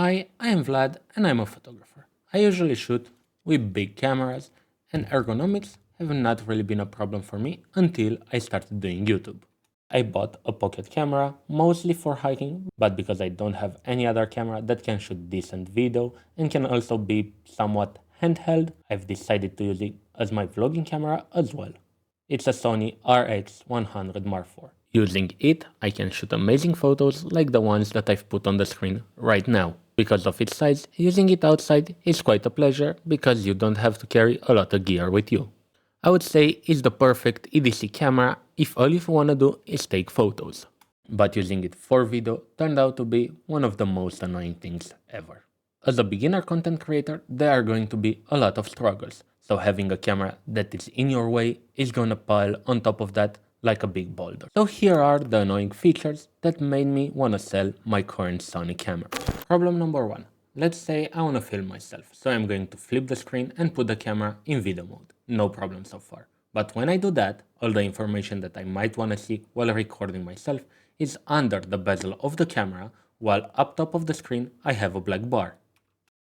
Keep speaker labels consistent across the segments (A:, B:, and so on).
A: Hi, I am Vlad and I'm a photographer. I usually shoot with big cameras and ergonomics have not really been a problem for me until I started doing YouTube. I bought a pocket camera mostly for hiking, but because I don't have any other camera that can shoot decent video and can also be somewhat handheld, I've decided to use it as my vlogging camera as well. It's a Sony RX100 Mark IV. Using it, I can shoot amazing photos like the ones that I've put on the screen right now. Because of its size, using it outside is quite a pleasure because you don't have to carry a lot of gear with you. I would say it's the perfect EDC camera if all you wanna do is take photos. But using it for video turned out to be one of the most annoying things ever. As a beginner content creator, there are going to be a lot of struggles, so having a camera that is in your way is gonna pile on top of that like a big boulder. So here are the annoying features that made me wanna sell my current Sony camera. Problem number 1. Let's say I wanna film myself, so I'm going to flip the screen and put the camera in video mode. No problem so far. But when I do that, all the information that I might wanna see while recording myself is under the bezel of the camera, while up top of the screen I have a black bar.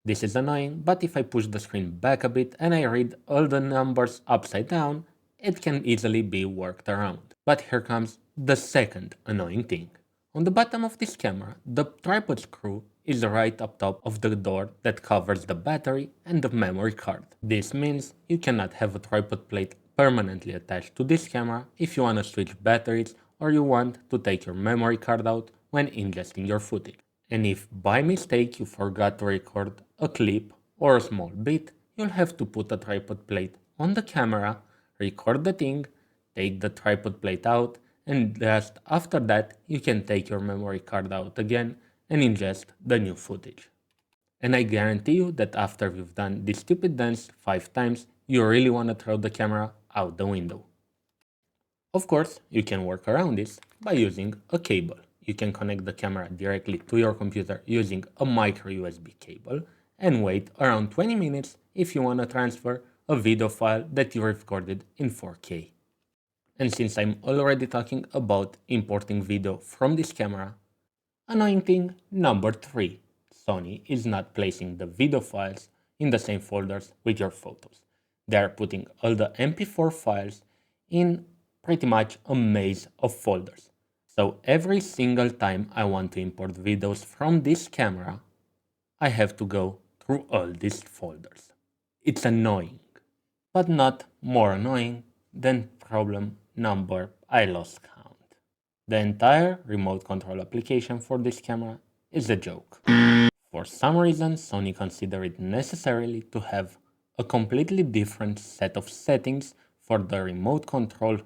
A: This is annoying, but if I push the screen back a bit and I read all the numbers upside down, it can easily be worked around. But here comes the second annoying thing. On the bottom of this camera, the tripod screw is right up top of the door that covers the battery and the memory card. This means you cannot have a tripod plate permanently attached to this camera if you want to switch batteries or you want to take your memory card out when ingesting your footage. And if by mistake you forgot to record a clip or a small bit, you'll have to put a tripod plate on the camera, record the thing, take the tripod plate out, and just after that you can take your memory card out again and ingest the new footage. And I guarantee you that after you've done this stupid dance 5 times, you really want to throw the camera out the window. Of course, you can work around this by using a cable. You can connect the camera directly to your computer using a micro USB cable and wait around 20 minutes if you want to transfer a video file that you recorded in 4K. And since I'm already talking about importing video from this camera, annoying thing number 3. Sony is not placing the video files in the same folders with your photos. They are putting all the MP4 files in pretty much a maze of folders. So every single time I want to import videos from this camera, I have to go through all these folders. It's annoying, but not more annoying than problem number I lost count. The entire remote control application for this camera is a joke. For some reason, Sony considered it necessarily to have a completely different set of settings for the remote control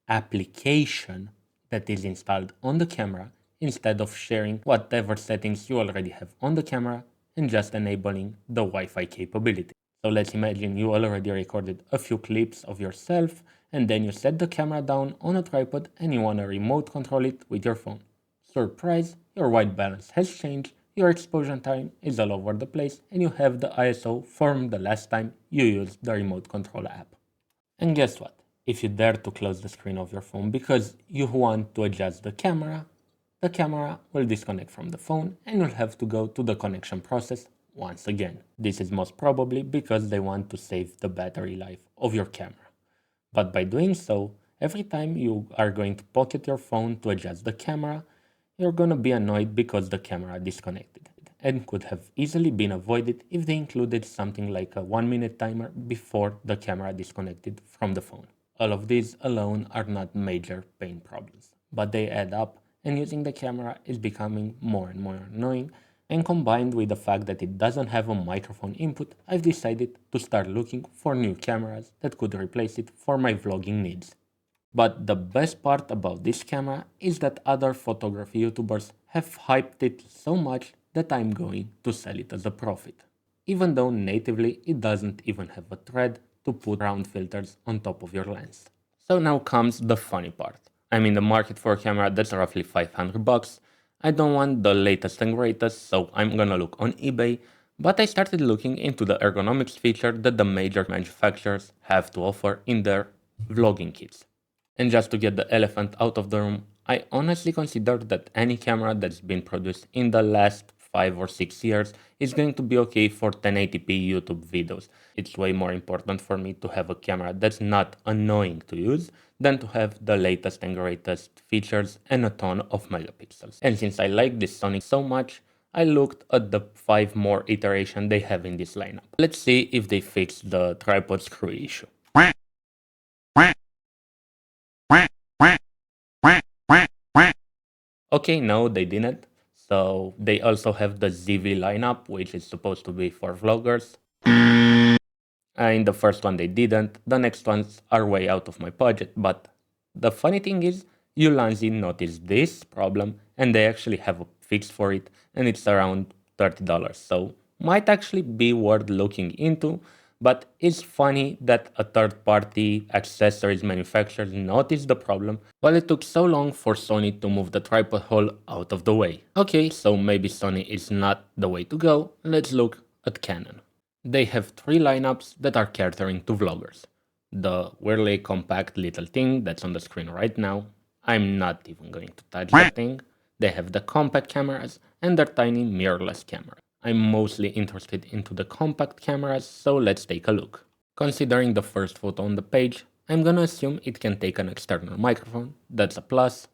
A: application that is installed on the camera instead of sharing whatever settings you already have on the camera and just enabling the Wi-Fi capability. So let's imagine you already recorded a few clips of yourself and then you set the camera down on a tripod and you want to remote control it with your phone. Surprise, your white balance has changed, your exposure time is all over the place and you have the ISO from the last time you used the remote control app. And guess what? If you dare to close the screen of your phone because you want to adjust the camera will disconnect from the phone and you'll have to go to the connection process once again. This is most probably because they want to save the battery life of your camera. But by doing so, every time you are going to pocket your phone to adjust the camera, you're gonna be annoyed because the camera disconnected and could have easily been avoided if they included something like a 1-minute timer before the camera disconnected from the phone. All of these alone are not major pain problems, but they add up and using the camera is becoming more and more annoying, and combined with the fact that it doesn't have a microphone input, I've decided to start looking for new cameras that could replace it for my vlogging needs. But the best part about this camera is that other photography YouTubers have hyped it so much that I'm going to sell it as a profit. Even though natively it doesn't even have a thread to put round filters on top of your lens. So now comes the funny part. I'm in the market for a camera that's roughly $500. I don't want the latest and greatest, so I'm gonna look on eBay, but I started looking into the ergonomics feature that the major manufacturers have to offer in their vlogging kits. And just to get the elephant out of the room, I honestly consider that any camera that's been produced in the last 5 or 6 years is going to be okay for 1080p YouTube videos. It's way more important for me to have a camera that's not annoying to use than to have the latest and greatest features and a ton of megapixels. And since I like this Sony so much, I looked at the 5 more iterations they have in this lineup. Let's see if they fixed the tripod screw issue. Okay, no, they didn't. So they also have the ZV lineup, which is supposed to be for vloggers. In the first one they didn't. The next ones are way out of my budget. But the funny thing is, Ulanzi noticed this problem and they actually have a fix for it, and it's around $30. So might actually be worth looking into. But it's funny that a third-party accessories manufacturer noticed the problem while it took so long for Sony to move the tripod hole out of the way. Okay, so maybe Sony is not the way to go. Let's look at Canon. They have 3 lineups that are catering to vloggers. The weirdly compact little thing that's on the screen right now. I'm not even going to touch that thing. They have the compact cameras and their tiny mirrorless camera. I'm mostly interested into the compact cameras, so let's take a look. Considering the first photo on the page, I'm gonna assume it can take an external microphone, that's a plus.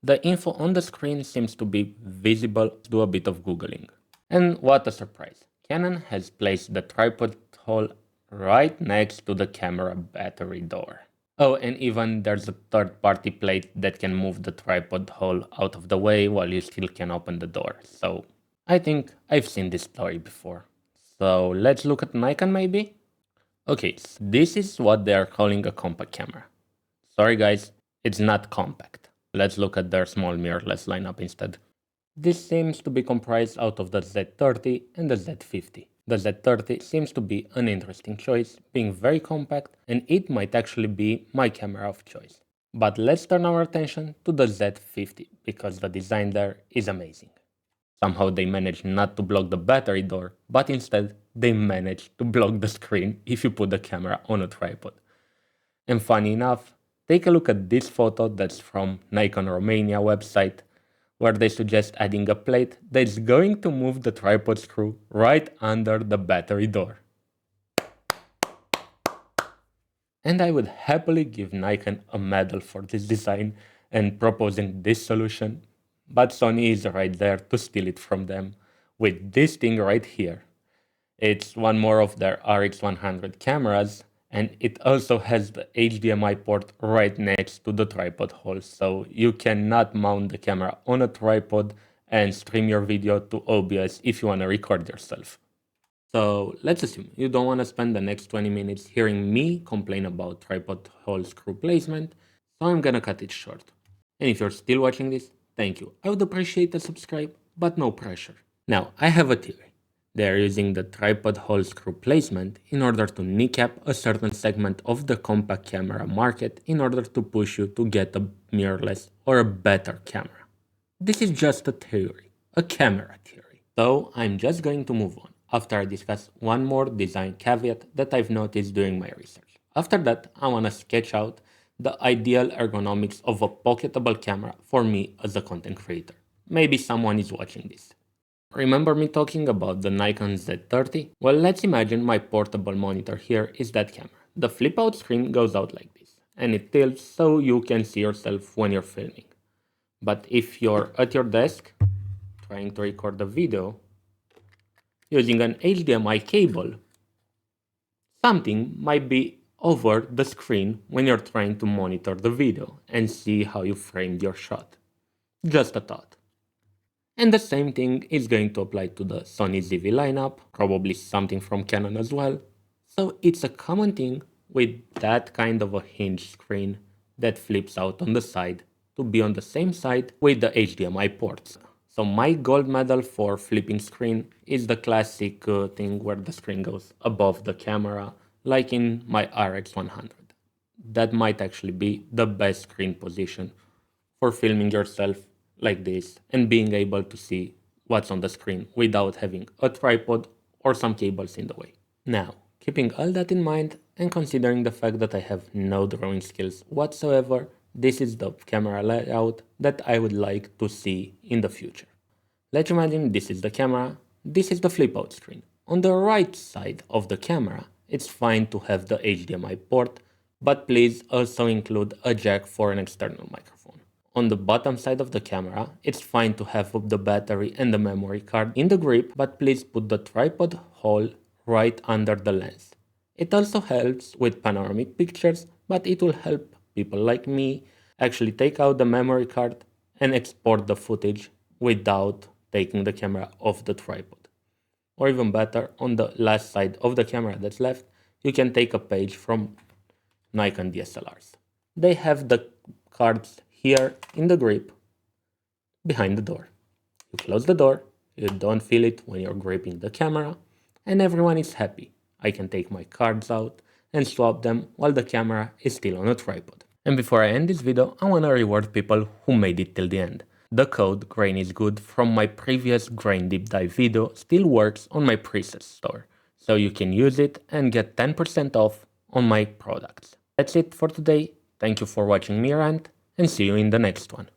A: The info on the screen seems to be visible. Let's do a bit of googling. And what a surprise, Canon has placed the tripod hole right next to the camera battery door. Oh, and even there's a third-party plate that can move the tripod hole out of the way while you still can open the door, so I think I've seen this story before. So let's look at Nikon maybe? Okay, so this is what they are calling a compact camera. Sorry guys, it's not compact. Let's look at their small mirrorless lineup instead. This seems to be comprised out of the Z30 and the Z50. The Z30 seems to be an interesting choice, being very compact, and it might actually be my camera of choice. But let's turn our attention to the Z50 because the design there is amazing. Somehow they managed not to block the battery door, but instead they managed to block the screen if you put the camera on a tripod. And funny enough, take a look at this photo that's from Nikon Romania website, where they suggest adding a plate that's going to move the tripod screw right under the battery door. And I would happily give Nikon a medal for this design and proposing this solution, but Sony is right there to steal it from them with this thing right here. It's one more of their RX100 cameras, and it also has the HDMI port right next to the tripod hole, so you cannot mount the camera on a tripod and stream your video to OBS if you want to record yourself. So let's assume you don't want to spend the next 20 minutes hearing me complain about tripod hole screw placement, so I'm gonna cut it short. And if you're still watching this, thank you. I would appreciate a subscribe, but no pressure. Now, I have a theory. They are using the tripod hole screw placement in order to kneecap a certain segment of the compact camera market in order to push you to get a mirrorless or a better camera. This is just a theory, a camera theory. So I'm just going to move on after I discuss one more design caveat that I've noticed during my research. After that, I want to sketch out the ideal ergonomics of a pocketable camera for me as a content creator. Maybe someone is watching this. Remember me talking about the Nikon Z30? Well, let's imagine my portable monitor here is that camera. The flip out screen goes out like this, and it tilts so you can see yourself when you're filming. But if you're at your desk, trying to record the video, using an HDMI cable, something might be over the screen when you're trying to monitor the video and see how you framed your shot. Just a thought. And the same thing is going to apply to the Sony ZV lineup, probably something from Canon as well. So it's a common thing with that kind of a hinge screen that flips out on the side to be on the same side with the HDMI ports. So my gold medal for flipping screen is the classic thing where the screen goes above the camera, like in my RX100. That might actually be the best screen position for filming yourself like this and being able to see what's on the screen without having a tripod or some cables in the way. Now, keeping all that in mind and considering the fact that I have no drawing skills whatsoever, this is the camera layout that I would like to see in the future. Let's imagine this is the camera, this is the flip out screen. On the right side of the camera, it's fine to have the HDMI port, but please also include a jack for an external microphone. On the bottom side of the camera, it's fine to have the battery and the memory card in the grip, but please put the tripod hole right under the lens. It also helps with panoramic pictures, but it will help people like me actually take out the memory card and export the footage without taking the camera off the tripod. Or even better, on the last side of the camera that's left, you can take a page from Nikon DSLRs. They have the cards here in the grip behind the door. You close the door, you don't feel it when you're gripping the camera, and everyone is happy. I can take my cards out and swap them while the camera is still on a tripod. And before I end this video, I wanna reward people who made it till the end. The code Grain is Good from my previous Grain deep dive video still works on my presets store, so you can use it and get 10% off on my products. That's it for today. Thank you for watching me rant, and see you in the next one.